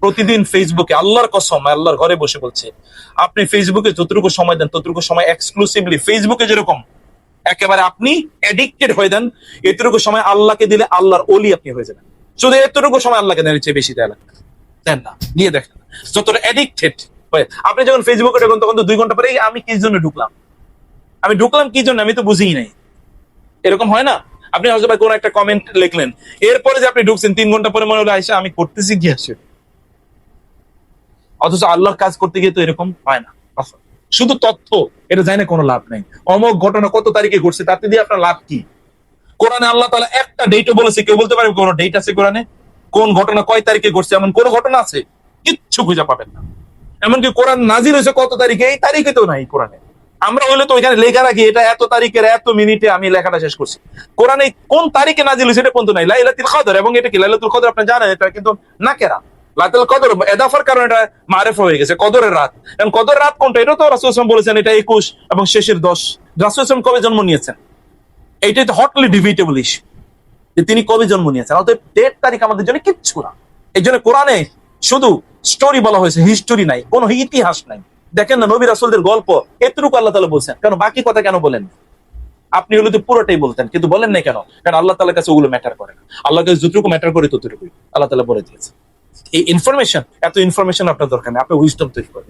প্রতিদিন ফেসবুকে, আল্লাহর কসম, আল্লাহর ঘরে বসে বলছে, আপনি ফেসবুকে যতটুকু সময় দেন ততটুকু সময় এক্সক্লুসিভলি ফেসবুকে যেরকম একেবারে আপনি এডিক্টেড হয়ে দেন, এতটুকু সময় আল্লাহকে দিলে আল্লাহর ওলি আপনি হয়ে যাবেন। শুধু এতটুকু সময় আল্লাহকে দেন, চেয়ে বেশি দেয় লাগবে দেন না, দিয়ে দেখেন যতটা এডিক্টেড হয়ে আপনি যখন ফেসবুকে ঢুকেন তখন তো 2 ঘন্টা পরে আমি কি জন্য ঢুকলাম, আমি ঢুকলাম কি জন্য, আমি তো বুঝিই নাই। এরকম হয় না? আপনি হয়তো কোন একটা কমেন্ট লিখলেন, এরপরে যে আপনি ঢুকছেন 3 ঘন্টা পরে মনে হলো আইসা আমি করতেছি কি আসে। অথচ আল্লাহর কাজ করতে গিয়ে তো এরকম হয় না। শুধু তথ্য এটা জানে কোনো লাভ নেই। অমুক ঘটনা কত তারিখে ঘটছে তাতে দিয়ে আপনার লাভ কি? কোরআনে আল্লাহ তাআলা একটা ডেটও বলেছে, কেউ বলতে পারবে কোন ডেট আছে কোরআনে? কোন ঘটনা কয় তারিখে ঘটছে এমন কোন ঘটনা আছে? কিচ্ছু খুঁজে পাবেন না। এমনকি কোরআন নাজিল হয়েছে কত তারিখে, এই তারিখে তো নাই কোরআনে। আমরা হইলে তো ওইখানে লেখা রাখি এটা এত তারিখের এত মিনিটে আমি লেখাটা শেষ করছি। কোরআনে কোন তারিখে নাজিল হয়েছে এটা পর্যন্ত নাই। লাইলাতুল কদর, এবং এটা কি লাইলাতুল কদর আপনি জানেন, এটা কিন্তু নাকেরা। লাইলাতুল কদর এদাফার কারণে এটা মারিফা হয়ে গেছে, কদরের রাত। এবং কদরের রাত কোনটা এটা তো রাসূল সাল্লাল্লাহু আলাইহি ওয়াসাল্লাম বলেছেন এটা 21 এবং শেষের 10। রাসূল সাল্লাল্লাহু আলাইহি ওয়াসাল্লাম কবে জন্ম নিয়েছেন এইটাই তো হটলি ডিবেটেবল ইস্যু, যে তিনি কবে জন্ম নিয়েছেন। অতএব ডেট তারিখ আমাদের জন্য কিচ্ছু না। এই জন্য কোরআনে শুধু স্টোরি বলা হয়েছে, হিস্টোরি নাই, কোনো ইতিহাস নাই। দেখেন না নবী রাসূলদের গল্প এতটুকু আল্লাহ তাআলা বলছেন, কেন বাকি কথা কেন বলেন? আপনি হলে তো পুরোটাই বলতেন, কিন্তু বলেন নাই কেন? কারণ আল্লাহ তাআলার কাছে ওগুলো ম্যাটার করে না। আল্লাহর কাছে যতটুকু ম্যাটার করে ততটুকুই আল্লাহ তাআলা বলে দিয়েছে। এই ইনফরমেশন, এত ইনফরমেশন আপনার দরকার নেই, আপনি উইজডম তৈরি করেন।